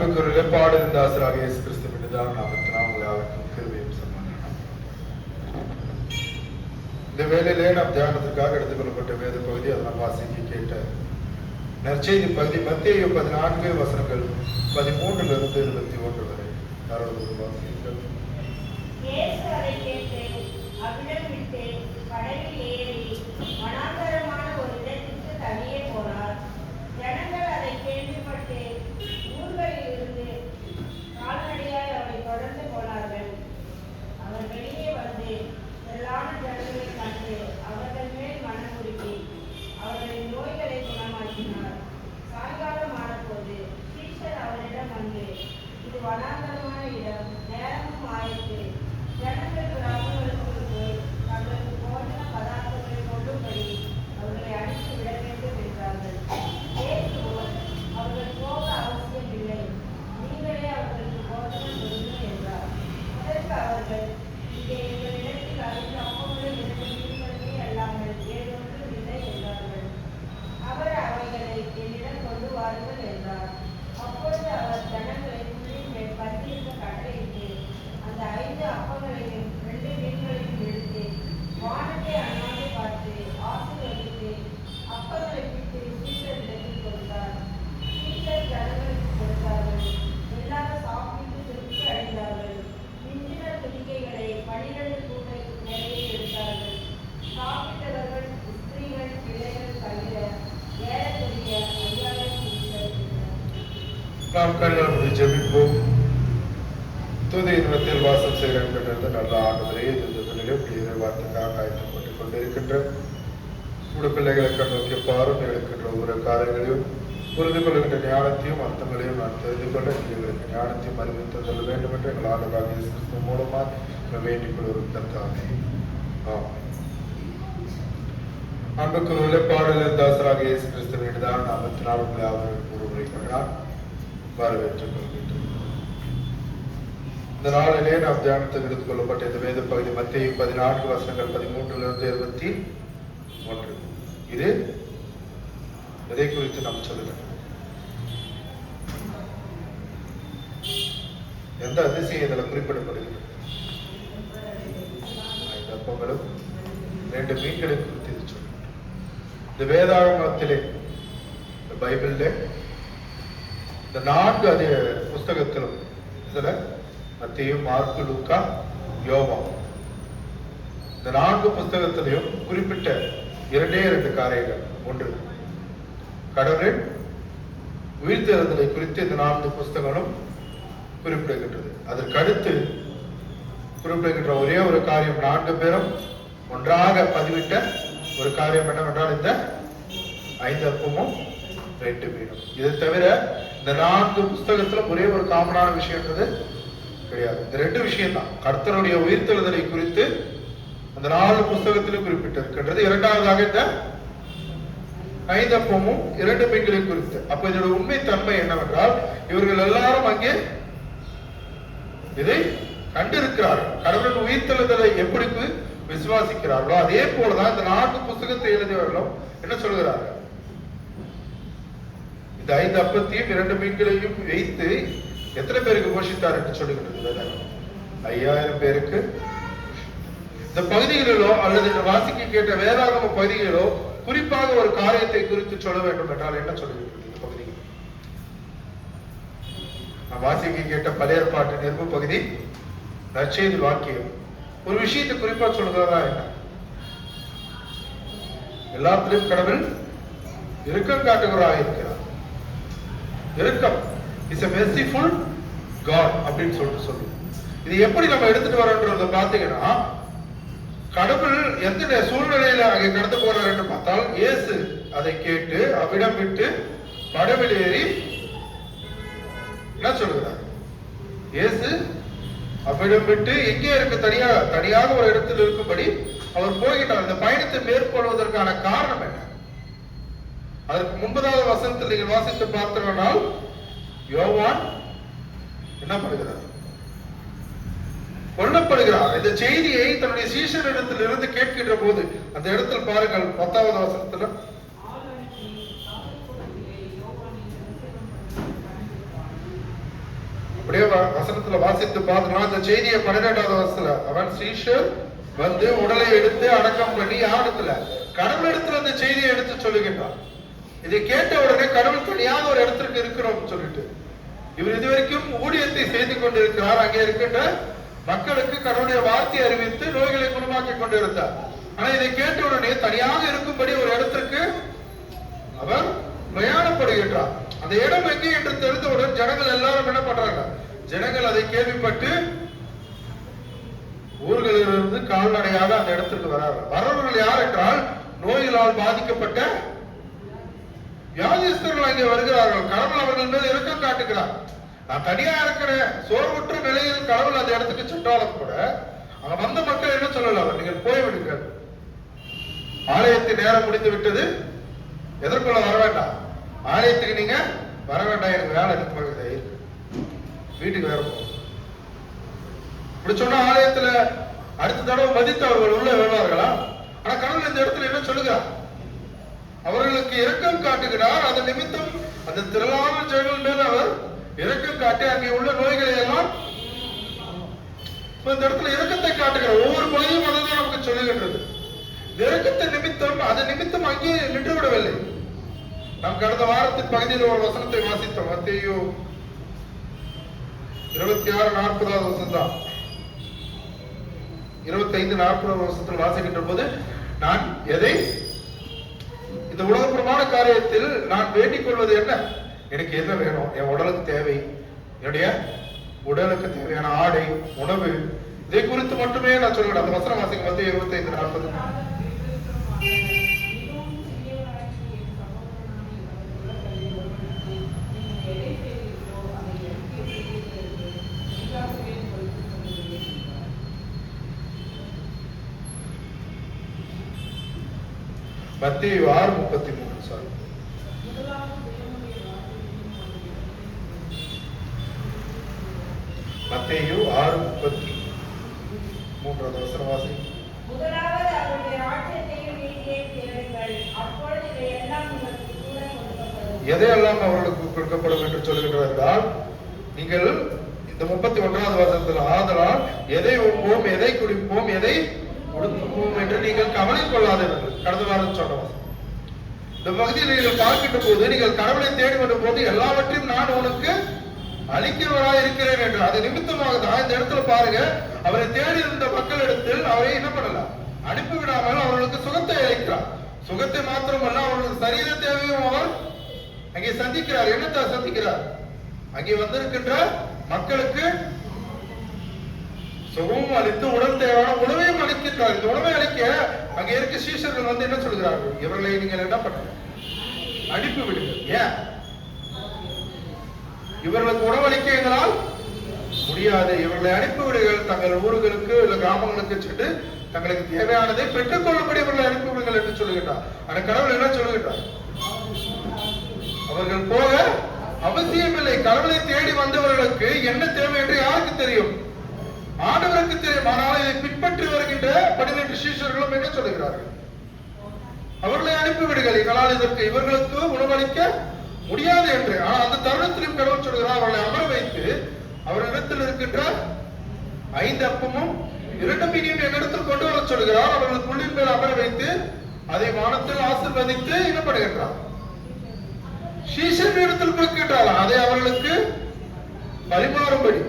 அன்புக்குரிய பாடுகின்ற ஆசிரியர் இயேசு கிறிஸ்துவின் நாமத்தினால் உங்களை யாவருக்கும் கிருபையும் சமாதானமும். இந்த வேளையிலே நாம் தியானத்திற்காக எடுத்துக்கொள்ளப்பட்ட வேத பகுதி, அதை நாம் வாசிக்க கேட்ட நற்செய்தி பகுதி மத்தேயு 14 வசனங்கள் 13 இருந்து 21 வரை. யாரோடு வாசிக்கிறீர்கள்? இயேசு அதை கேட்டு அவ்விடம் விட்டு படகில் ஏறி வனாந்தரமான ஒரு இடத்திற்கு தனியே போனார். ஜனங்கள் அதை கேள்விப்பட்டு ஊர்களில் இருந்து கால்நடையாய் அவரை தொடர்ந்து போனார்கள். அவர் வெளியே வந்து திரளான ஜனங்களை கண்டு அவர்கள் மேல் மனமுருகி அவர்களின் நோய்களை குணமாக்கினார். சாயங்காலம் ஆனபோது சீஷர் அவரிடம் வந்து, இது வனாந்தரமான இடம், நேரமும் ஆயிற்று. ஜனங்கள் கிராமங்களுக்குள் போய் தங்களுக்கு போஜன பதார்த்தங்களை கொள்ளும்படி அவர்களை அனுப்பி விட வேண்டும் என்றார்கள். இயேசுவோ, அவர்கள் போக அவசியமில்லை, நீங்களே அவர்களுக்கு போஜனம் கொடுங்கள் என்றார். அதற்கு அவர்கள், இங்கே எங்களிடத்தில் 5 அப்பங்களும் 2 மீன்களுமே அல்லாமல் வேறொன்றும் இல்லை என்றார்கள். அவர் அவைகளை என்னிடம் கொண்டு வாருங்கள் என்றார். அப்பொழுது அவர் ஜனங்களை புள்ளின் மேல் பந்தியிருக்க கட்டளையிட்டு அந்த 5 அப்பங்களையும் 2 மீன்களையும் எடுத்து வானத்தை அண்ணாந்து பார்த்து ஆசீர்வதித்து அப்பங்களை பிட்டு சீஷரிடத்தில் கொடுத்தார். சீஷர் ஜனங்களுக்கு கொடுத்தார்கள். எல்லாரும் சாப்பிட்டு திருப்தி அடைந்தார்கள். மிஞ்சின துணிக்கைகளை 12 கூடை நிறைய எடுத்தார்கள். சாப்பிட்டவர்கள் ஸ்திரீகள் பிள்ளைகள் தவிர ஏறக்குறைய 5000 சீஷர்கள். நாம் கண்களை ஜெபிப்போம். தூய இனத்தில் வாசம் செய்கின்ற நல்ல ஆண்டவரே, இந்த வார்த்தைக்காக ஆயத்தப்பட்டுக் கொண்டிருக்கின்ற உடைய பிள்ளைகளை கண்ணோக்கி பாரும் இருக்கின்ற ஒவ்வொரு காரியங்களையும் புரிந்து கொள்கின்ற ஞானத்தையும் அர்த்தங்களையும் நான் தெரிந்து கொள்ள எங்களுக்கு ஞானத்தையும் அறிவித்து தர வேண்டும் என்று எங்கள் ஆண்டவராக இயேசு கிறிஸ்து மூலமாக வேண்டிக் கொள்வதற்கு தந்தாமே. அன்புக்கு நிலைப்பாடுகள் தாசராக இயேசு கிறிஸ்துவின் நாமத்தினால் உங்களை அவர்கள் ஒருமுறை கொண்டார் வரவேற்றுக் கொள்கின்றோம். இந்த நாளிலே நாம் தியானத்தில் எடுத்துக் கொள்ளப்பட்ட இந்த வேத பகுதி மத்தேயு 14 வசனங்கள் 13 இருந்து 21. இது எதை குறித்து நாம் சொல்லுங்கள்? எந்த அதிசயம் இதில் குறிப்பிடப்படுகிறது? 5 அப்பங்களும் 2 மீன்களை குறித்து இது சொல்லுங்கள். இந்த வேதாகமத்திலே, இந்த பைபிளிலே, இந்த 4 புஸ்தகத்திலும், இதுல மத்தேயு, மார்க்கு, லூக்கா, யோவான், இந்த 4 புஸ்தகத்திலையும் குறிப்பிட்ட 2 காரியங்கள். ஒன்று, கடவுளின் உயிர்த்தெழுதலை குறித்து இந்த 4 புஸ்தகங்களும் குறிப்பிடுகின்றது. அதற்கு அடுத்து குறிப்பிடுகின்ற ஒரே ஒரு காரியம், 4 பேரும் ஒன்றாக பதிவிட்ட ஒரு காரியம் என்னவென்றால் இந்த 5 அப்பமும் 2 மீனும். இதை தவிர இந்த 4 புஸ்தகத்துல ஒரே ஒரு காமனான விஷயம்ன்றது கிடையாது. இந்த 2 விஷயம் தான் கர்த்தருடைய உயிர்த்தெழுதலை குறித்து அந்த 4 புஸ்தகத்திலும் குறிப்பிட்டிருக்கின்றது. இரண்டாவதாக இந்த 5 அப்பமும் 2 மீன்களை குறித்து. அப்ப இதோட உண்மை தன்மை என்னவென்றால், இவர்கள் எல்லாரும் அங்கே இதை கண்டிருக்கிறார்கள். கடவுளின் உயிர்த்தெழுதலை எப்படி விசுவாசிக்கிறார்களோ அதே போலதான் இந்த 4 புஸ்தகத்தை எழுதியவர்களும் என்ன சொல்கிறார்கள்? இந்த 5 அப்பத்தையும் 2 மீன்களையும் வைத்து எத்தனை பேருக்கு போஷித்தார் என்று சொல்லுகின்றது? 5000 பேருக்கு. இந்த பகுதிகளிலோ அல்லது இந்த வாசிக்க கேட்ட வேதாகம பகுதிகளிலோ குறிப்பாக ஒரு காரியத்தை குறித்து சொல்ல வேண்டும் என்றால் என்ன சொல்லுகின்றது இந்த பகுதிகள்? நான் வாசிக்க கேட்ட பழைய ஏற்பாட்டு நிருப பகுதி, நற்செய்தி வாக்கியம் ஒரு விஷயத்தை குறிப்பா சொல்றதா என்ன? எல்லாத்திலும் கடவுள் இரக்கம் காட்டுகிறவராக இருக்கிறார். இரக்கம் இஸ் a merciful God அப்படின்னு சொல்லுவோம். இது எப்படி நம்ம எடுத்துட்டு வரோன்றத பாத்தீங்கன்னா, கடவுள் எந்த சூழ்நிலையில அங்கே கடந்து போறார் என்று பார்த்தால், இயேசு அதை கேட்டு அவ்விடம் விட்டு படவில் ஏறி என்ன சொல்கிறார்? இயேசு அவ்விடம் விட்டு எங்கே இருக்க தனியாக ஒரு இடத்தில் இருக்கும்படி அவர் போகின்றார். இந்த பயணத்தை மேற்கொள்வதற்கான காரணம் என்ன? அதற்கு 9வது வசனத்தில் நீங்கள் வாசித்து பார்த்தீர்கள், யோவான் என்ன பண்ணுகிறார்? கொல்லப்படுகிறார். இந்த செய்தியை தன்னுடைய சீஷரிடத்தில் இருந்து கேட்கின்ற போது அந்த இடத்தில் பாருங்கள், 10வது வசனத்துல அப்படியே வசனத்துல வாசித்து பார்த்தோம்னா அந்த செய்தியை 12வது வசனத்துல அவன் சீஷர் வந்து உடலை எடுத்து அடக்கம் பண்ணி யாரிடத்துல கடவுள் இடத்துல அந்த செய்தியை எடுத்து சொல்லுகின்றான். இதை கேட்ட உடனே கடவுள் தனியாக ஒரு இடத்திற்கு இருக்கிறோம் சொல்லிட்டு இவர் இதுவரைக்கும் ஊழியத்தை செய்து கொண்டிருக்கிறார். அங்கே இருக்கின்ற மக்களுக்கு கடவுளுடைய வார்த்தை அறிவித்து நோய்களை குணமாக்கி கொண்டிருந்தார். ஆனா இதை கேட்ட உடனே தனியாக இருக்கும்படி ஒரு இடத்திற்கு அவர் பிரயாணப்படுகின்றார். அந்த இடம் எங்கே என்று தெரிந்தவுடன் ஜனங்கள் எல்லாரும் என்ன பண்றாங்க? ஜனங்கள் அதை கேள்விப்பட்டு ஊர்களிலிருந்து கால்நடையாக அந்த இடத்திற்கு வரார்கள். வரவர்கள் யார் என்றால் நோய்களால் பாதிக்கப்பட்ட வியாதிஸ்தர்கள் அங்கே வருகிறார்கள். கடவுள் அவர்கள் மேல் இரக்கம் காட்டுகிறார். நான் தனியா இருக்கிறேன் சோர்வுற்ற நிலையில் கடவுள் அந்த இடத்துக்கு சென்றாலும் கூட அங்க வந்த மக்கள் என்ன சொல்லலாம்? நீங்கள் போய்விடுங்கள், ஆலயத்தின் நேரம் முடிந்து விட்டது, எதற்குள்ள வர வேண்டாம், ஆலயத்துக்கு நீங்க வர வேண்டாம், எனக்கு வேலை இருக்கு, வீட்டுக்கு வேற போகும். இப்படி சொன்னா ஆலயத்துல அடுத்த தடவை மதித்து அவர்கள் உள்ள வருவார்களா? ஆனா கடவுள் இந்த இடத்துல என்ன சொல்லுகிறார்? அவர்களுக்கு இரக்கம் காட்டுகிறார். அதன் நிமித்தம் அந்த திரளான ஜனங்கள் மேல் அவர் இரக்கம் காட்டி அங்கே உள்ள நோய்களை எல்லாம் இந்த இடத்துல இரக்கத்தை காட்டுகிறார். ஒவ்வொரு பகுதியும் அதுதான் நமக்கு சொல்லுகின்றது. இரக்கத்தை நிமித்தம் அதன் நிமித்தம் அங்கே நின்று விடவில்லை. நாம் கடந்த வாரத்தின் பகுதியில் ஒரு வசனத்தை வாசித்தோம். மத்தேயு 26:40 வசனம் தான். 25:40 வசனத்தில் வாசிக்கின்ற போது நான் எதை இந்த உலகப்புறமான காரியத்தில் நான் வேண்டிக் கொள்வது என்ன? எனக்கு என்ன வேணும்? என் உடலுக்கு தேவை, என்னுடைய உடலுக்கு தேவையான ஆடை, உணவு, இதை குறித்து மட்டுமே நான் சொல்கிறேன். அந்த வசனம் வாசிக்கும் போது 25:40 மத்தேயு 6:33 சாரி மத்தேயு 6:33 வசனம் வாசி. முதலாவது அவருடைய ராஜ்யத்தையும் நீதியையும் தேடுங்கள், அப்பொழுது இவையெல்லாம் உங்களுக்கு கூட கொடுக்கப்படும். எதையெல்லாம் அவர்களுக்கு கொடுக்கப்படும் என்று சொல்கிறார்கள்? நீங்கள் இந்த 31வது வசனத்தில் ஆதலால் எதை உண்போம், எதை குடிப்போம், எதை உடுத்துவோம் என்று நீங்கள் கவலை கொள்ளாதீர்கள். கடந்த வாரம் சொன்னோம். இந்த பகுதியில் நீங்கள் பார்க்கின்ற போது நீங்கள் கடவுளை தேடி வந்த போது எல்லாவற்றையும் நான் உனக்கு அளிக்கிறவராய் இருக்கிறேன் என்று அது நிமித்தமாக தான் இந்த இடத்துல பாருங்க, அவரை தேடி இருந்த மக்களிடத்தில் அவரை என்ன பண்ணலாம்? அனுப்பிவிடாமல் அவர்களுக்கு சுகத்தை அளிக்கிறார். சுகத்தை மாத்திரமல்ல, அவர்களுக்கு சரீர தேவையும் அவர் அங்கே சந்திக்கிறார். என்னத்தை சந்திக்கிறார்? அங்கே வந்திருக்கின்ற மக்களுக்கு சுகமும் அளித்து உடல் தேவையான உணவையும் அளிக்கின்றார். இந்த உணவை அளிக்க அங்க இருக்க சீஷர்கள் வந்து என்ன சொல்கிறார்கள்? இவர்களை நீங்கள் என்ன பண்ணுங்க, அனுப்பி விடுங்கள். ஏன்? இவர்களுக்கு உணவளிக்க எங்களால் முடியாது, இவர்களை அனுப்பிவிடுங்கள், தங்கள் ஊர்களுக்கு இல்ல கிராமங்களுக்கு சென்று தங்களுக்கு தேவையானதை பெற்றுக் கொள்ளும்படி இவர்களை அனுப்பிவிடுங்கள் என்று சொல்லுகின்றார். அந்த கடவுள் என்ன சொல்லுகின்றார்? அவர்கள் போக அவசியமில்லை. கடவுளை தேடி வந்தவர்களுக்கு என்ன தேவை என்று யாருக்கு தெரியும்? ஆண்டவருக்கு தெரியும். ஆனால் இதை பின்பற்றி வருகின்ற 12 சீஷர்களும் என்ன சொல்லுகிறார்கள்? அவர்களை அனுப்பிவிடுங்கள், எங்களால் இதற்கு இவர்களுக்கு உணவளிக்க முடியாது என்று. ஆனால் அந்த தருணத்திலும் கடவுள் சொல்கிறார், அவர்களை அமர வைத்து அவர்களிடத்தில் இருக்கின்ற 5 அப்பமும் 2 மீனையும் என்னிடத்தில் கொண்டு வர சொல்கிறார். அவர்கள் புள்ளின் மேல் அமர வைத்து அதை வானத்தில் ஆசீர்வதித்து என்ன பண்ணுகின்றார்? சீஷர் இடத்தில் கொடுக்கின்றார். அதை அவர்களுக்கு பரிமாறும்படி.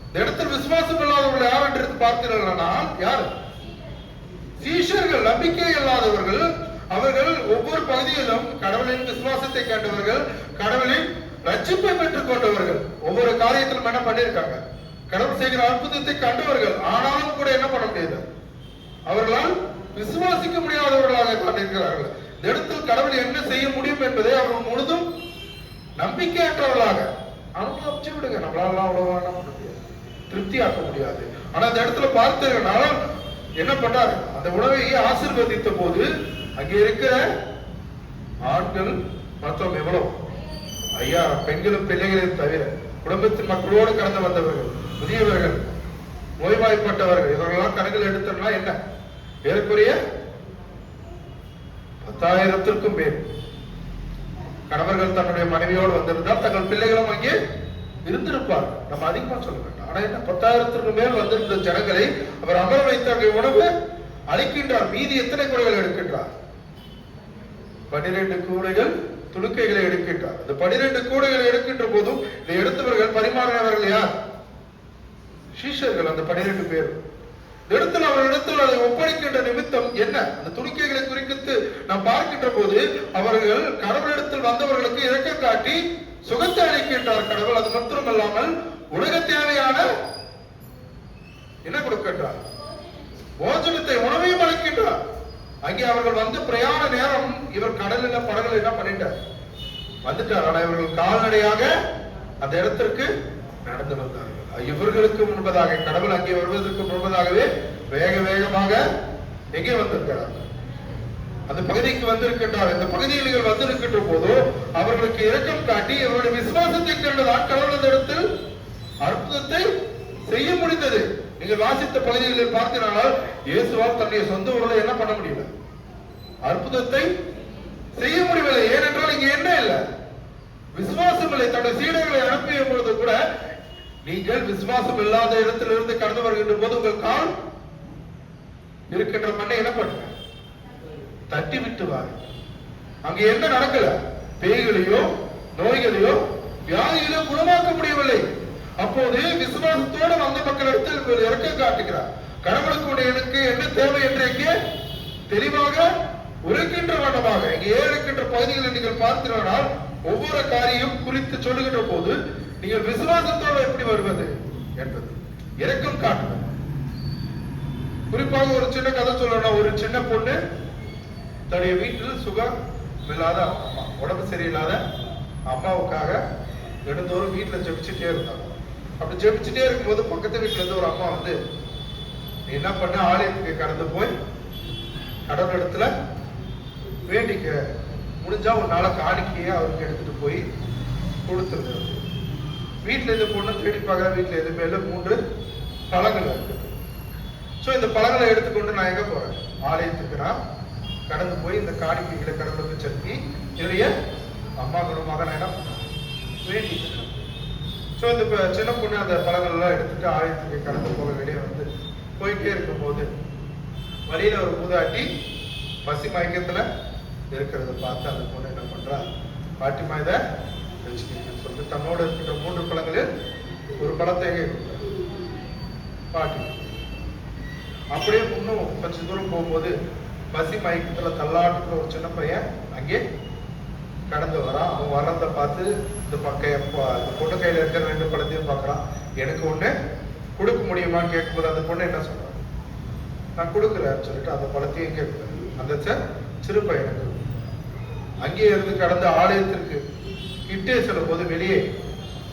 இந்த இடத்தில் விசுவாசம் இல்லாதவர்கள் யார் என்று பார்த்தீர்கள்? யார்? சீஷர்கள், நம்பிக்கை இல்லாதவர்கள். அவர்கள் ஒவ்வொரு பகுதியிலும் கடவுளின் விசுவாசத்தை கண்டவர்கள், கடவுளின் ரட்சிப்பை பெற்றுக் கொண்டவர்கள். ஒவ்வொரு காரியத்திலும் என்ன பண்ணிருக்காங்க? கடவுள் செய்கிற அற்புதத்தை கண்டவர்கள். ஆனாலும் கூட என்ன பண்ண முடியாது, அவர்களால் விசுவாசிக்க முடியாதவர்களாக காட்டியிருக்கிறார்கள். இந்த இடத்தில் கடவுள் என்ன செய்ய முடியும் என்பதை அவர்கள் முழுதும் நம்பிக்கையற்றவர்களாக அனுபவிச்சு விடுங்க. நம்மளால அவ்வளவு திருப்தியாக்க முடியாது. ஆனா அந்த இடத்துல பார்த்தீங்கன்னா என்ன பண்ணாரு? அந்த உணவை ஆசீர்வதித்த போது அங்கே இருக்கிற ஆண்கள் மற்றும் எவ்வளவு 5000 பெண்களும் பிள்ளைகளையும் தவிர குடும்பத்தின் மக்களோடு கடந்து வந்தவர்கள், முதியவர்கள், நோய்வாய்ப்பட்டவர்கள், இவர்களெல்லாம் கணக்கில் எடுத்தோம்னா என்ன ஏறக்குறைய 10,000த்திற்கும் மேல் கணவர்கள் தன்னுடைய மனைவியோடு வந்திருந்தால் தங்கள் பிள்ளைகளும் அங்கே இருந்திருப்பார். நம்ம அதிகமா சொல்ல வேண்டாம். ஆனா என்ன, 10,000க்கு மேல் வந்திருந்த ஜனங்களை அவர் அமர வைத்து அங்கே உணவு அளிக்கின்றார். மீதி எத்தனை கூடைகள் எடுக்கின்றார்? 12 கூடைகள் துணுக்கைகளை எடுக்கின்றார். அந்த 12 கூடைகளை எடுக்கின்ற போதும் இதை எடுத்தவர்கள் பரிமாறினவர்கள் யார்? சீஷர்கள். அந்த 12 பேர் இடத்தில் அவர்களிடத்தில் அதை ஒப்படைக்கின்ற நிமித்தம் என்ன? அந்த துணிக்கைகளை குறித்து நாம் பார்க்கின்ற போது அவர்கள் கடவுளிடத்தில் வந்தவர்களுக்கு இரக்கம் காட்டி சுகத்தை அளிக்கின்றார் கடவுள். அது மாத்திரமல்லாமல் உலக தேவையான என்ன கொடுக்கின்றார்? போஜனத்தை, உணவையும் அளிக்கின்றார். அங்கே அவர்கள் வந்து பிரயாண நேரம், இவர் கடலில் படகுல என்ன பண்ணிட்டார்? வந்துட்டார். ஆனால் இவர்கள் கால்நடையாக அந்த இடத்திற்கு நடந்து வந்தார்கள். இவர்களுக்கு முன்பதாக கடவுள் அங்கே வருவதற்கு முன்பதாகவே வேக வேகமாக எங்கே வந்திருக்கிறார்? அந்த பகுதிக்கு வந்திருக்கின்றார். இந்த பகுதியில் வந்திருக்கின்ற போது அவர்களுக்கு இரக்கம் காட்டி இவருடைய விசுவாசத்தை கண்டதான் கடவுள் அந்த இடத்தில் அற்புதத்தை செய்ய முடிந்தது. நீங்கள் வாசித்த பகுதிகளில் பார்க்கிறார்கள், இயேசுவால் தன்னுடைய சொந்த ஊரில் என்ன பண்ண முடியல? அற்புதத்தை செய்ய முடியவில்லை. ஏனென்றால் இங்க என்ன இல்லை? விசுவாசம் இல்லை. தன்னுடைய சீடர்களை அனுப்பிய பொழுது கூட, நீங்கள் விசுவாசம் இல்லாத இடத்திலிருந்து கடந்து வருகின்ற போது உங்கள் கால் இருக்கின்ற மண்ணை என்ன பண்ணுங்க? தட்டி விட்டு வாங்க. அங்க என்ன நடக்கல? பேய்களையோ நோய்களையோ வியாதிகளையோ குணமாக்க முடியவில்லை. அப்போது விசுவாசத்தோடு வந்த மக்களிடத்தில் இறக்கம் காட்டுகிறார். கடவுளுக்கு எனக்கு என்ன தேவை என்று தெளிவாக உரைக்கின்ற வண்ணமாக இங்கே இருக்கின்ற பகுதிகளில் நீங்கள் பார்த்தீர்கள். ஒவ்வொரு காரியம் குறித்து சொல்லுகின்ற போது நீங்கள் விசுவாசத்தோடு எப்படி வருவது என்பது இரக்கம் காட்டுவது. குறிப்பாக ஒரு சின்ன கதை சொல்லணும். ஒரு சின்ன பொண்ணு தன்னுடைய வீட்டில் சுகம் இல்லாத அம்மா, உடம்பு சரியில்லாத அம்மாவுக்காக தினந்தோறும் வீட்டுல ஜெபிச்சுட்டே இருந்தாங்க. அப்படி ஜெபிச்சுட்டே இருக்கும்போது பக்கத்து வீட்டுல இருந்து ஒரு அம்மா வந்து, நீ என்ன பண்ண, ஆலயத்துக்கு கடந்து போய் கடவுளிடத்துல வேண்டிக்க, முடிஞ்சா ஒரு நாளை காணிக்கையே அவருக்கு எடுத்துட்டு போய் கொடுத்துருந்தது. வீட்டுல இந்த பொண்ணு தேடி பார்க்குற, வீட்டுல எதுவுமே இல்லை, 3 பழங்கள் இருக்கு. சோ இந்த பழங்களை எடுத்துக்கொண்டு நான் எங்க போறேன்? ஆலயத்துக்கு நான் கடந்து போய் இந்த காணிக்கைகளை கடவுளுக்கு செலுத்தி என்னுடைய அம்மா குணமாக நான் என்ன பண்ணேன்? வேண்டிக்கிறேன். சோ இந்த சின்ன பொண்ணு அந்த பழங்கள் எல்லாம் எடுத்துட்டு ஆலயத்துக்கு கடந்து போக வெளியே வந்து போயிட்டே இருக்கும் போது வழியில ஒரு மூதாட்டி பசி மயக்கத்துல இருக்கிறத பார்த்து அந்த பொண்ணு என்ன பண்றா, பாட்டிமா இதை வச்சுக்கீங்கன்னு சொல்லிட்டு தன்னோட இருக்கிற 3 பழங்களில் ஒரு பழத்தை பாட்டி. அப்படியே இன்னும் கொஞ்சம் தூரம் போகும்போது பசி மயக்கத்துல தள்ளாட்டுக்குள்ள ஒரு சின்ன பையன் அங்கே கடந்து வரான். அவன் வர்றதை பார்த்து இந்த பொண்ணு கையில இருக்கிற 2 பழத்தையும் பார்க்கறான். எனக்கு ஒண்ணு கொடுக்க முடியுமான்னு கேட்கும்போது அந்த பொண்ணு என்ன சொல்றான்? நான் கொடுக்குறேன்னு சொல்லிட்டு அந்த பழத்தையும் கேட்கிறேன். அந்த சிறு பையனுக்கு அங்கே இருந்து கடந்த ஆலயத்திற்கு கிட்டே செல்லும் போது வெளியே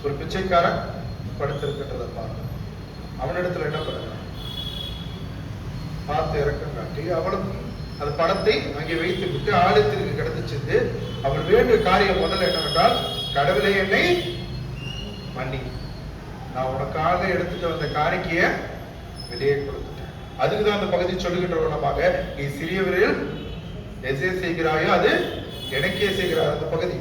ஒரு பிச்சைக்காரன் படுத்திருக்கின்றதை பார்க்க அவனிடத்துல என்ன பண்ணுறான்? பார்த்து இறக்கம் காட்டி அவளும் அந்த படத்தை அங்கே வைத்து விட்டு ஆலயத்திற்கு கடந்து சென்று அவள் வேண்டிய காரியம் முதல்ல என்னவென்றால், கடவுளை என்னை மன்னி, நான் உனக்காக எடுத்துட்டு வந்த காணிக்கைய வெளியே கொடுத்துட்டேன். அதுக்குதான் அந்த பகுதி சொல்லுகின்ற வண்ணமாக, நீ சிறியவரில் எசே செய்கிறாயோ அது எனக்கே செய்கிறார். அந்த பகுதி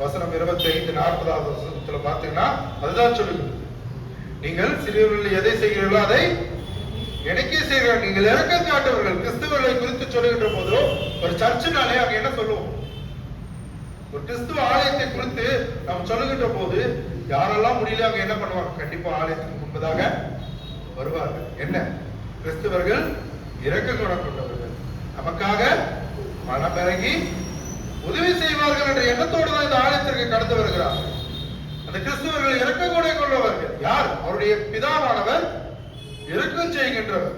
வசனம் 25-40 வசனத்துல பார்த்தீங்கன்னா அதுதான் சொல்லுகிறது. நீங்கள் சிறியவர்கள் எதை செய்கிறீர்களோ அதை எனக்கே செய்கிறார். நீங்கள் இறக்கம் காட்டவர்கள். கிறிஸ்துவர்களை குறித்து சொல்லுகின்ற போதோ ஒரு சர்ச்சினாலே அங்க என்ன சொல்லுவோம்? ஒரு கிறிஸ்துவ ஆலயத்தை குறித்து நாம் சொல்லுகின்ற போது யாரெல்லாம் முடியல அங்க என்ன பண்ணுவாங்க? கண்டிப்பா ஆலயத்துக்கு முன்பதாக வருவார்கள். என்ன? கிறிஸ்துவர்கள் இரக்க குணம் கொண்டவர்கள், நமக்காக மனம் இறங்கி உதவி செய்வார்கள் என்ற எண்ணத்தோடு தான் இந்த ஆலயத்திற்கு கடந்து வருகிறார்கள். அந்த கிறிஸ்துவர்கள் இரக்க குணம் கொண்டவர்கள். யார்? அவருடைய பிதாவானவர் இரக்கம் செய்கின்றவர்.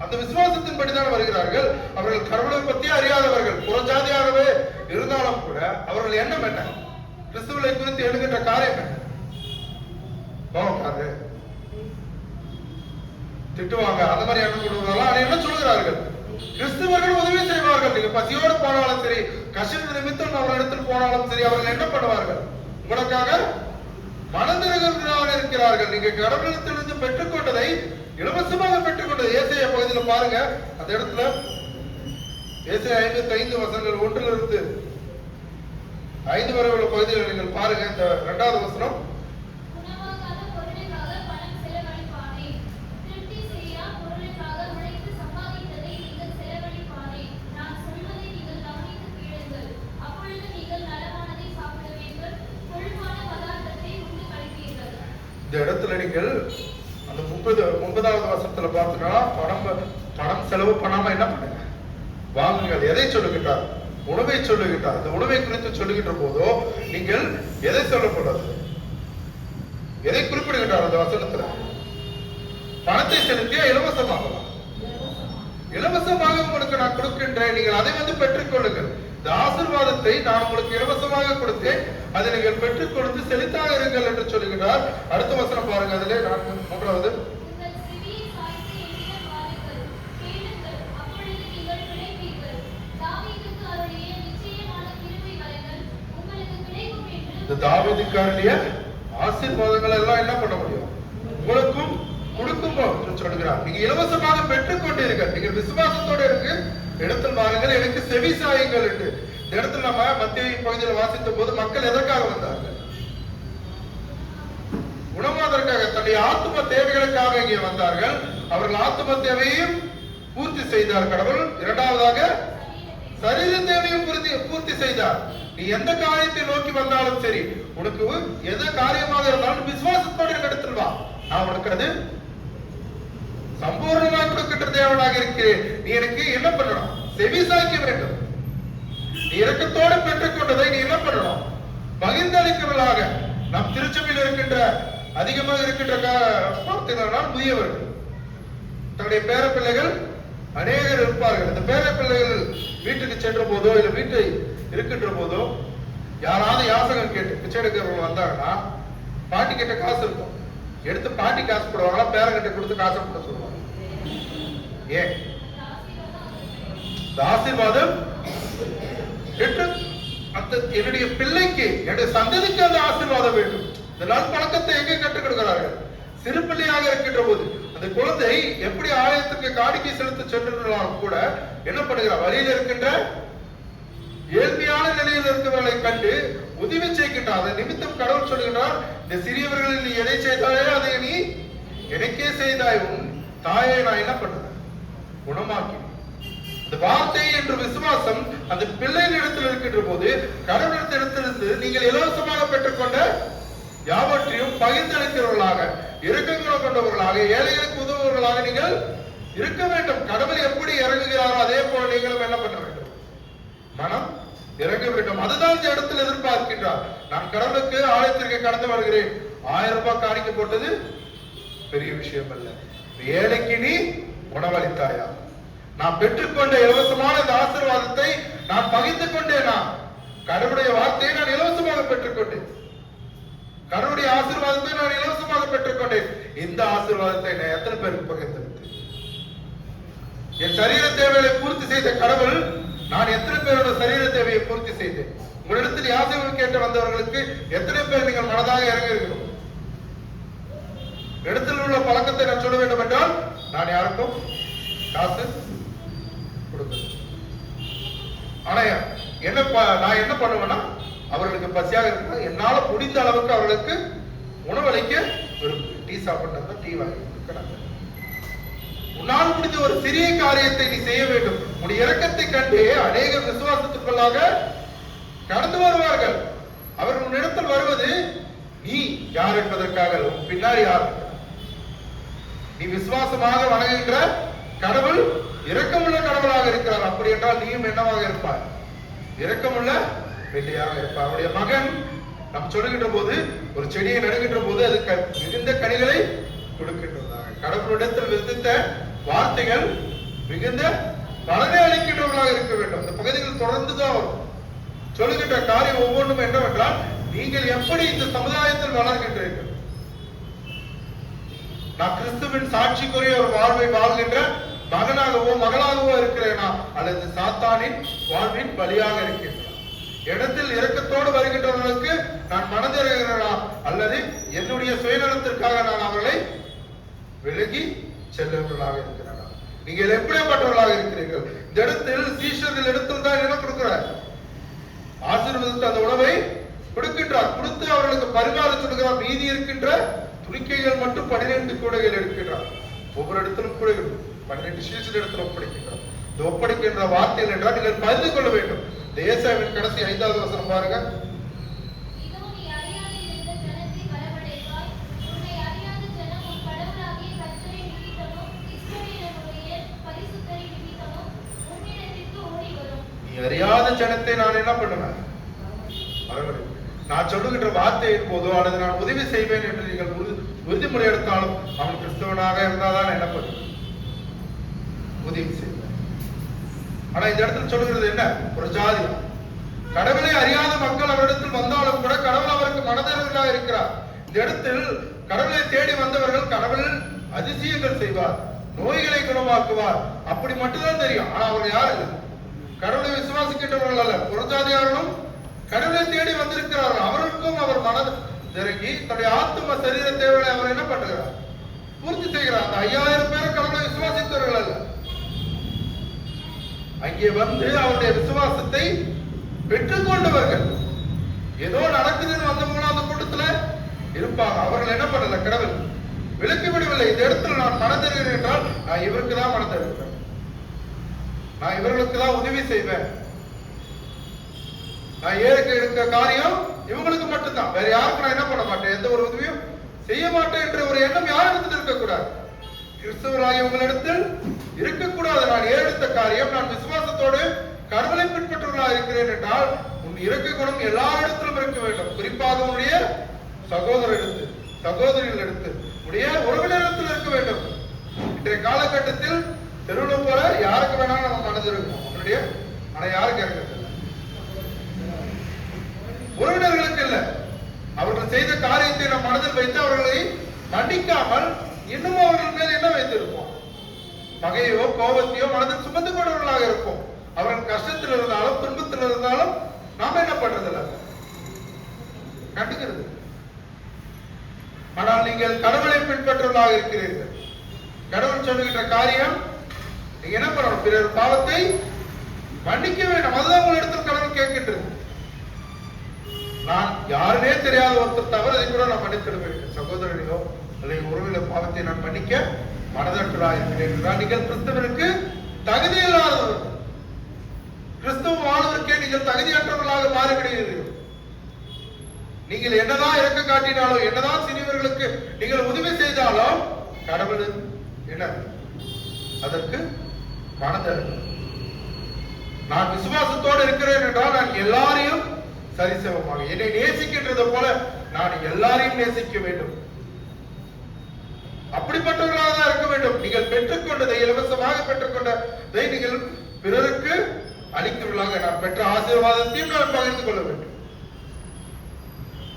அந்த விசுவாசத்தின்படிதான் வருகிறார்கள். அவர்கள் கடவுளை பற்றி அறியாதவர்கள், புறஜாதியாகவே இருந்தாலும் கூட அவர்கள் எண்ணம் என்ன? கிறிஸ்துவை குறித்து எழுகின்ற காரியம் என்ன? கோபக்காரரு, திட்டுவாங்க, அந்த மாதிரி எண்ணம் கொள்வார்கள். என்ன சொல்கிறார்கள்? கிறிஸ்துவர்கள் உதவி செய்வார்கள். நீங்க பசியோடு போனாலும் சரி, கஷ்ட நிமித்தம் அவர்களிடத்தில் போனாலும் சரி, அவர்கள் என்ன பண்ணுவார்கள்? உங்களுக்காக மனதிறகர்களாக இருக்கிறார்கள். நீங்க கடவுளிடத்திலிருந்து பெற்றுக்கொண்டதை இலவசமாக பெற்றுக்கொண்டது. ஏசாயா பகுதியில் பாருங்க, அந்த இடத்துல ஏசாயா 55 வசனங்கள் 1 5 வரை உள்ள பகுதியில் நீங்கள் பாருங்க. இந்த 2வது வசனம், இந்த இடத்துல நீங்கள் அந்த 30வது வசனத்துல பார்த்தீங்கன்னா பணம் செலவு பண்ணாம என்ன பண்ணுங்க, வாங்குங்கள். எதை சொல்லுகின்றார்? உணவை சொல்லுகின்றார். இந்த உணவை குறித்து சொல்லுகின்ற போதோ நீங்கள் எதை சொல்லக்கூடாது? எதை குறிப்பிடுகின்றார் அந்த வசனத்துல? பணத்தை செலுத்தியா இலவசமாகலாம்? இலவசமாக உங்களுக்கு நான் கொடுக்கின்றேன், நீங்கள் அதை பெற்றுக் கொள்ளுங்கள். இந்த ஆசீர்வாதத்தை நான் உங்களுக்கு இலவசமாக கொடுத்தேன், அதை நீங்கள் பெற்றுக் கொடுத்து செலுத்தாக இருங்கள் என்று சொல்லுகிறார். அடுத்த வசனம் பாருங்க. அதிலே 3வது, இந்த தாவீதுக்காரனுடைய ஆசீர்வாதங்கள் எல்லாம் என்ன பண்ண முடியும்? உங்களுக்கும் கொடுக்கும் சொல்லுகிறார். நீங்க இலவசமாக பெற்றுக் கொண்டீர்கள், நீங்கள் விசுவாசத்தோட இருக்கு இடத்தில் வாருங்கள், எனக்கு செவி சாயுங்கள் என்று. இந்த இடத்துல நம்ம மத்திய பகுதியில் வாசித்த போது மக்கள் எதற்காக வந்தார்கள்? உணவாதற்காக, தன்னுடைய ஆத்தும தேவைகளுக்காக இங்கே வந்தார்கள். அவர்கள் ஆத்தும தேவையையும் பூர்த்தி செய்தார் கடவுள். இரண்டாவதாக சரீர தேவையும் பூர்த்தி செய்தார். நீ எந்த காரியத்தை நோக்கி வந்தாலும் சரி, உனக்கு எந்த காரியமாக இருந்தாலும் விசுவாசத்தோடு இடத்தில் வா, நான் உனக்கு அது சம்பூர்ணமாக கொடுக்கின்ற தேவனாக இருக்கிறேன். நீ எனக்கு என்ன பண்ணணும்? செவி சாய்க்க வேண்டும். நீ இரக்கத்தோடு பெற்றுக் கொண்டதை நீ என்ன பண்ணணும்? பகிர்ந்தளிக்கிறவர்களாக. நம் திருச்சபையில் இருக்கின்ற அதிகமாக இருக்கின்ற பார்த்தீங்கன்னா முதியவர்கள், தன்னுடைய பேர பிள்ளைகள் அநேகர் இருப்பார்கள். இந்த பேர பிள்ளைகள் வீட்டுக்கு சென்ற போதோ இல்ல வீட்டை இருக்கின்ற போதோ யாராவது யாசகம் கேட்டு பிச்சை எடுக்கிறவங்க வந்தாங்கன்னா பாட்டி கிட்ட காசு இருக்கும், எடுத்து பாட்டி காசு போடுவாங்களா, பேரங்கிட்ட கொடுத்து காசு போட சொல்லுவாங்க. ஏன்? ஆசீர்வாதம் என்னுடைய பிள்ளைக்கு, என்னுடைய சந்ததிக்கு அந்த ஆசீர்வாதம் வேண்டும். இந்த நற்பழக்கத்தை எங்கே கற்றுக் கொடுக்கிறார்கள்? சிறு பிள்ளையாக இருக்கின்ற போது அந்த குழந்தை எப்படி ஆலயத்துக்கு காணிக்கை செலுத்த சென்றாலும் கூட என்ன பண்ணுகிறார்? வழியில் இருக்கின்ற ஏழ்மையான நிலையில் இருக்கிறவர்களை கண்டு உதவி செய்கின்றார். அதை நிமித்தம் கடவுள் சொல்லுகிறார், இந்த சிறியவர்களில் நீ எதை செய்தாயோ அதை நீ எனக்கே செய்தாய், உன் தாயை நான் என்ன பண்ணுறேன்? குணமாக்கி. இந்த வார்த்தை என்ற விசுவாசம் அந்த பிள்ளைகள் இடத்தில் இருக்கின்ற போது கடவுளிடத்திலிருந்து நீங்கள் இலவசமாக பெற்றுக்கொண்ட யாவற்றையும் பகிர்ந்தளிக்கிறவர்களாக, இரக்கங்கள் கொண்டவர்களாக, ஏழைகளுக்கு உதவுவர்களாக நீங்கள் இருக்க வேண்டும். கடவுள் எப்படி இறங்குகிறாரோ அதே போல நீங்களும் என்ன பண்ண வேண்டும்? மனம் இறங்க வேண்டும். அதுதான் இந்த இடத்தில் எதிர்பார்க்கின்றார். நான் கடவுளுக்கு ஆலயத்திற்கு கடந்து வருகிறேன், 1000 ரூபாய் காணிக்க போட்டது பெரிய விஷயம் அல்ல. ஏழைக்கு நீ உணவளித்தாயா? நான் பெற்றுக்கொண்ட இலவசமான இந்த ஆசீர்வாதத்தை நான் பகிர்ந்து கொண்டேனா? கடவுளுடைய வார்த்தையை நான் இலவசமாக பெற்றுக்கொண்டேன், கடவுளுடைய ஆசீர்வாதத்தை நான் இலவசமாக பெற்றுக்கொண்டேன். இந்த ஆசீர்வாதத்தை நான் எத்தனை பேருக்கு பகிர்ந்தளித்தேன்? என் சரீர தேவைகளை பூர்த்தி செய்த கடவுள் நான் எத்தனை பேரோட சரீர தேவையை பூர்த்தி செய்தேன்? உங்களிடத்தில் யாசகம் கேட்டு வந்தவர்களுக்கு எத்தனை பேர் நீங்கள் மனதாக இறங்குகிறோம்? இடத்தில் உள்ள பழக்கத்தை நான் சொல்ல வேண்டும் என்றால் நான் யாருக்கும் காசு கொடுக்க. ஆனா நான் என்ன பண்ணுவேன்னா, அவர்களுக்கு பசியாக இருந்தா என்னால முடிந்த அளவுக்கு அவர்களுக்கு உணவளிக்க விரும்புகிறேன். டீ சாப்பிட்டா டீ வாங்கி கொடுக்க. உன்னால் முடிந்த ஒரு சிறிய காரியத்தை நீ செய்ய வேண்டும். உன் இரக்கத்தை கண்டு அநேக விசுவாசத்துக்குள்ளாக கடந்து வருவார்கள். அவர்கள் உன்னிடத்தில் வருவது நீ யார் என்பதற்காக, உன் பின்னாடி யார்? நீ விசுவாசமாக வணங்குகின்ற கடவுள் இரக்கமுள்ள கடவுளாக இருக்கிறார். அப்படி என்றால் நீயும் என்னவாக இருப்பார்? இரக்கமுள்ள பிள்ளையாக இருப்பார். அவருடைய மகன் நாம் சொல்லுகின்ற போது, ஒரு செடியை நடுகின்ற போது அது மிகுந்த கனிகளை கொடுக்கின்றதாக, கடவுளிடத்தில் விதித்த வார்த்தைகள் மிகுந்த பலனை அளிக்கின்றவர்களாக இருக்க வேண்டும். இந்த பகுதிகள் தொடர்ந்துதான் வரும். சொல்லுகின்ற காரியம் ஒவ்வொன்றும் என்னவென்றால், நீங்கள் எப்படி இந்த சமுதாயத்தில் வளர்கின்றீர்கள்? நான் கிறிஸ்துவின் சாட்சிக்குரிய ஒரு வாழ்வை வாழ்கின்ற மகனாகவோ மகளாகவோ இருக்கிறேனா, அல்லது சாத்தானின் வாழ்வின் பலியாக இருக்கின்றன? இடத்தில் இரக்கத்தோடு வருகின்றவர்களுக்கு நான் மனதிறகிறேனா, அல்லது என்னுடைய சுயநலத்திற்காக நான் அவர்களை விலகி செல்லுவர்களாக இருக்கிறானா? நீங்கள் எப்படிப்பட்டவர்களாக இருக்கிறீர்கள்? இந்த இடத்தில் சீஷர்கள் இடத்தில் தான் என்ன கொடுக்கிறார்? ஆசீர்வதித்து அந்த உணவை கொடுக்கின்றார். கொடுத்து அவர்களுக்கு பரிமாற சொல்கிறார். மீதி இருக்கின்ற துணிக்கைகள் மட்டும் 12 கூடைகள் எடுக்கின்றார். ஒவ்வொரு இடத்திலும் கூடைகள் 12 சீஷர் இடத்தில் ஒப்படைக்கின்றார். இந்த ஒப்படைக்கின்ற வார்த்தைகள் என்றால் நீங்கள் பகிர்ந்து கொள்ள வேண்டும். ஏசாயாவின் கடைசி 5வது வசனம் பாருங்க. அறியாத ஜனத்தை நான் என்ன பண்ணுவேன்? நான் சொல்லுகின்ற வார்த்தையின் போதோ அல்லது நான் உதவி செய்வேன் என்று நீங்கள் உறுதிமொழி எடுத்தாலும் அவன் கிறிஸ்தவனாக இருந்தாதான் என்ன பண்ணுவேன்? உதவி செய்வேன். ஆனா இந்த இடத்துல சொல்லுகிறது என்ன? ஒரு ஜாதி கடவுளை அறியாத மக்கள் அவரிடத்தில் வந்தாலும் கூட கடவுள் அவருக்கு மனதிறங்களாக இருக்கிறார். இந்த இடத்தில் கடவுளை தேடி வந்தவர்கள் கடவுள் அதிசயங்கள் செய்வார், நோய்களை குணமாக்குவார், அப்படி மட்டும்தான் தெரியும். ஆனா அவர் யாரு? கடவுளை விசுவாசிக்கின்றவர்கள் அல்ல. புறஜாதியார்களும் கடவுளை தேடி வந்திருக்கிறார்கள். அவருக்கும் அவர் மனது இறங்கி தன்னுடைய ஆத்ம சரீர தேவைகளை அவர் என்ன பண்ணுகிறார்? பூர்த்தி செய்கிறார். அந்த 5000 பேர் கடவுளை விசுவாசித்தவர்கள் அல்ல. அங்கே வந்து அவருடைய விசுவாசத்தை பெற்றுக்கொண்டவர்கள். ஏதோ நடக்குதுன்னு வந்தவங்களும் அந்த கூட்டத்துல இருப்பாங்க. அவர்கள் என்ன பண்ணல? கடவுள் விலக்கி விடவில்லை. இந்த இடத்துல நான் மனம் தருகிறேன் என்றால் நான் இவருக்கு தான் மனம் தருகிறேன், நான் இவர்களுக்கு தான் உதவி செய்வேன், நான் ஏற்க எடுக்க காரியம் இவங்களுக்கு மட்டும்தான், வேற யாருக்கும் நான் என்ன பண்ண மாட்டேன், எந்த ஒரு உதவியும் செய்ய மாட்டேன் என்ற ஒரு எண்ணம் யாரிடத்தில் இருக்கக்கூடாது? கிறிஸ்தவராகிய உங்களிடத்தில் இருக்கக்கூடாது. நான் ஏறெடுத்த காரியம் நான் விசுவாசத்தோடு கடவுளை பின்பற்றுவதாக இருக்கிறேன் என்றால் உன் இறக்க குணம் எல்லா இடத்திலும் இருக்க வேண்டும். குறிப்பாக உன்னுடைய சகோதரரிடத்தில், சகோதரிகள் எடுத்து, உடைய உறவினரிடத்தில் இருக்க வேண்டும். இன்றைய காலகட்டத்தில் தெருவில் போல யாருக்கு வேணாலும் நம்ம மனது இருக்கும் அவனுடைய, ஆனா யாருக்கு இருக்கிறது? உறவினர்களுக்கு இல்ல. அவர்கள் செய்த காரியத்தை நம் மனதில் வைத்து அவர்களை மன்னிக்காமல் இன்னும் அவர்கள் மேல் என்ன வைத்திருப்போம்? பகையோ கோபத்தையோ மனதில் சுமந்து கொண்டவர்களாக இருப்போம். அவர்கள் கஷ்டத்தில் இருந்தாலும் துன்பத்தில் இருந்தாலும் நாம என்ன பண்றதில்ல, கண்டுக்கிறது. ஆனால் நீங்கள் கடவுளை பின்பற்றுவதாக இருக்கிறீர்கள். கடவுள் சொல்லுகின்ற காரியம் நீங்க என்ன பண்ணணும்? பிறர் பாவத்தை மன்னிக்க வேண்டும். அதுதான் உங்களிடத்தில் கடவுள் கேட்கின்றது. நான் யாருனே தெரியாத ஒருத்தர் தவறதை கூட நான் மன்னித்திட வேண்டும். சகோதரனையோ அல்லது உறவினர் பாவத்தை நான் மன்னிக்க மனதற்றலாக இருக்கிறேன். நீங்கள் கிறிஸ்தவருக்கு தகுதி இல்லாதவர்கள், கிறிஸ்தவ வாழ்வதற்கே நீங்கள் தகுதியற்றவர்களாக மாறிவிடுகிறீர்கள். நீங்கள் என்னதான் இறக்க காட்டினாலும், என்னதான் சிறியவர்களுக்கு நீங்கள் உதவி செய்தாலும் கடவுள் என்ன அதற்கு மனதற்று. நான் விசுவாசத்தோடு இருக்கிறேன் என்றால் நான் எல்லாரையும் சரிசமமாக, என்னை நேசிக்கின்றது போல நான் எல்லாரையும் நேசிக்க வேண்டும். அப்படிப்பட்டவர்களாக தான் இருக்க வேண்டும். நீங்கள் பெற்றுக்கொண்டதை, இலவசமாக பெற்றுக்கொண்டதை நீங்கள் பிறருக்கு அளிக்கிறவர்களாக, நான் பெற்ற ஆசீர்வாதத்தையும் நான் பகிர்ந்து கொள்ள வேண்டும்.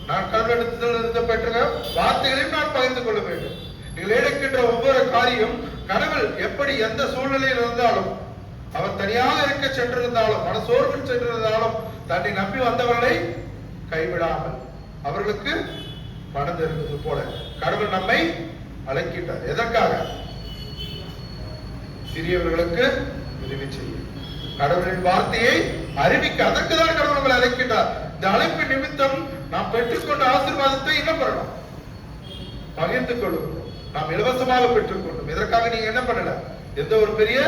நான் கடவுளிடத்தில் பெற்ற வார்த்தைகளையும் நான் பகிர்ந்து கொள்ள வேண்டும். நீங்கள் எடுக்கின்ற ஒவ்வொரு காரியம் கடவுள் எப்படி எந்த சூழ்நிலையில் இருந்தாலும், அவர் தனியாக இருக்க சென்றிருந்தாலும், மனசோர்வில் சென்றிருந்தாலும் தன்னை நம்பி வந்தவர்களை கைவிடாமல் அவர்களுக்கு மனது இருந்தது போல கடவுள் நம்மை அழைக்கின்றார். எதற்காக? சிறியவர்களுக்கு உதவி செய்ய, கடவுளின் வார்த்தையை அறிவிக்க. அதற்குதான் கடவுள் நம்மளை அழைக்கின்றார். இந்த அழைப்பு நிமித்தம் நாம் பெற்றுக்கொண்ட ஆசீர்வாதத்தை என்ன பண்ணணும்? பகிர்ந்து கொள்ளும். நாம் இலவசமாக பெற்றுக்கொண்டோம். இதற்காக நீங்க என்ன பண்ணல? எந்த ஒரு பெரிய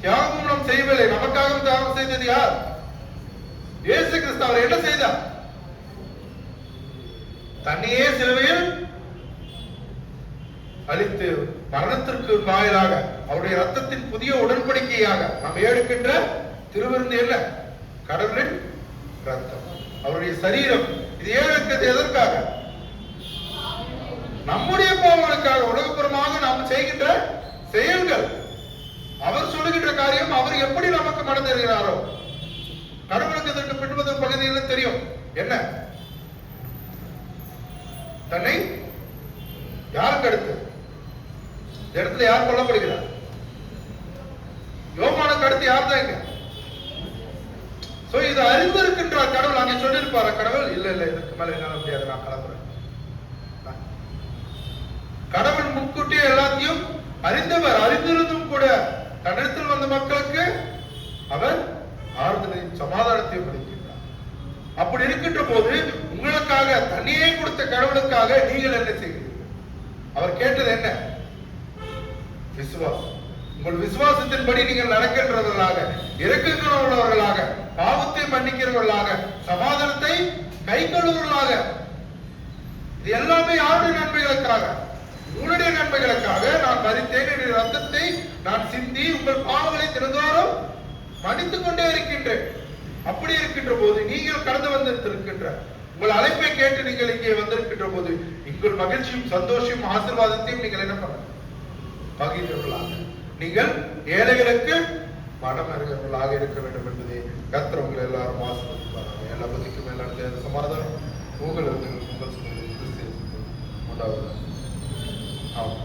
தியாகமும் நாம் செய்யவில்லை. நமக்காக தியாகம் செய்தது யார்? இயேசு கிறிஸ்து. அவர் என்ன செய்தார்? தன்னையே சிலுவையில் அளித்து மரணத்திற்கு வாயிலாக அவருடைய ரத்தத்தின் புதிய உடன்படிக்கையாக நாம் எடுக்கின்ற திருவிருந்து என்ன? கடவுளின் ரத்தம், அவருடைய சரீரம். இது ஏற்கிறது எதற்காக? நம்முடைய பாவங்களுக்காக. உலகப்புறமாக நாம் செய்கின்ற செயல்கள், அவர் சொல்லுகின்ற காரியம், அவர் எப்படி நமக்கு மனம் தருகிறாரோ, கடவுளுக்கு இதற்கு பின்புற பகுதியில் தெரியும். என்ன? தன்னை யாருக்கு அடுத்து இந்த இடத்துல யார் கொல்லப்படுகிறார்? யோவானுக்கு அடுத்து யார் தான் இங்க? சோ இது அறிந்து இருக்கின்றார் கடவுள். அங்கே சொல்லியிருப்பாரு கடவுள், இல்ல இல்ல இதுக்கு மேல என்னால முடியாது, நான் கலப்புறேன். கடவுள் முன்கூட்டியே எல்லாத்தையும் அறிந்தவர். அறிந்திருந்தும் கூட தன்னிடத்தில் வந்த மக்களுக்கு அவர் ஆறுதலையும் சமாதானத்தையும் அளிக்கின்றார். அப்படி இருக்கின்ற போது உங்களுக்காக தன்னையே கொடுத்த கடவுளுக்காக நீங்கள் என்ன செய்கிறீர்கள்? அவர் கேட்டது என்ன? விசுவாசம். உங்கள் விசுவாசத்தின்படி நீங்கள் நடக்கின்றவர்களாக, இறக்குகிறவர்களாக, பாவத்தை மன்னிக்கிறவர்களாக, சமாதானத்தை கை கொள்ளுவர்களாக. இது எல்லாமே யாருடைய நன்மைகளுக்காக? உங்களுடைய நன்மைகளுக்காக. நான் மரித்தேன், என்னுடைய ரத்தத்தை நான் சிந்தி உங்கள் பாவங்களை தினந்தோறும் மன்னித்துக் கொண்டே இருக்கின்றேன். அப்படி இருக்கின்ற போது நீங்கள் கடந்து வந்திருக்கின்ற உங்கள் அழைப்பை கேட்டு நீங்கள் இங்கே வந்திருக்கின்ற போது உங்கள் மகிழ்ச்சியும் சந்தோஷமும் ஆசீர்வாதத்தையும் நீங்கள் என்ன பண்ண பகிர்ந்தவர்களாக, நீங்கள் ஏழைகளுக்கு மனம் அறிகிறவர்களாக இருக்க வேண்டும் என்பதை கர்த்தர் உங்களை எல்லாரும் ஆசீர்வதிப்பார்கள். எல்லா புத்திக்கும் மேலான சமாதானம் உங்கள் உண்டாவது. ஆமாம்.